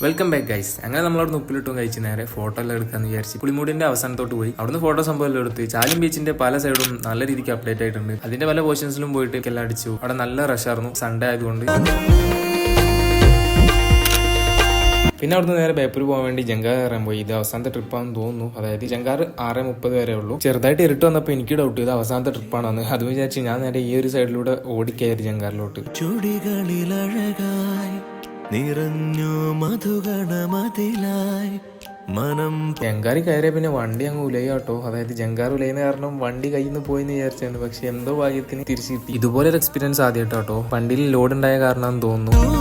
Welcome back guys. അങ്ങനെ നമ്മളവിടെ ഉപ്പിലിട്ടും കഴിച്ച് നേരെ ഫോട്ടോ എല്ലാം എടുക്കാന്ന് വിചാരിച്ച് പുളിമൂടിന്റെ അവസാനത്തോട്ട് പോയി. അവിടുന്ന് ഫോട്ടോ സംഭവം എല്ലാം എടുത്ത് ചാലും ബീച്ചിന്റെ പല സൈഡും നല്ല രീതിക്ക് അപ്ഡേറ്റ് ആയിട്ടുണ്ട്. അതിന്റെ പല പോർഷൻസിലും പോയിട്ട് എല്ലാം അടിച്ചു. അവിടെ നല്ല റഷ് ആയിരുന്നു സൺഡേ ആയതുകൊണ്ട്. പിന്നെ അവിടുന്ന് നേരെ ബേപ്പൂർ പോകാൻ വേണ്ടി ജങ്കാർ കയറാൻ പോയി. ഇത് അവസാനത്തെ ട്രിപ്പാണെന്ന് തോന്നുന്നു. അതായത് ജങ്കാർ 6:30 വരെ ഉള്ളൂ. ചെറുതായിട്ട് ഇരുട്ട് വന്നപ്പോൾ എനിക്ക് ഡൗട്ട് ഇത് അവസാനത്തെ ട്രിപ്പാണെന്ന്. അത് വിചാരിച്ച് ഞാൻ നേരെ ഈ ഒരു സൈഡിലൂടെ ഓടിക്കയറി ജങ്കാറിലോട്ട്. നിറഞ്ഞു മധുഗണമതിലായി മനം. ജങ്കാറി കയറിയ പിന്നെ വണ്ടി അങ്ങ് ഉലയാട്ടോ. അതായത് ജങ്കാർ ഉലയുന്ന കാരണം വണ്ടി കയ്യിൽ നിന്ന് പോയെന്ന് വിചാരിച്ചാണ്. പക്ഷെ എന്തോ ഭാഗ്യത്തിന് തിരിച്ചു കിട്ടി. ഇതുപോലെ ഒരു എക്സ്പീരിയൻസ് ആദ്യമായിട്ടോ. വണ്ടിയിൽ ലോഡ് ഉണ്ടായ കാരണം തോന്നുന്നു.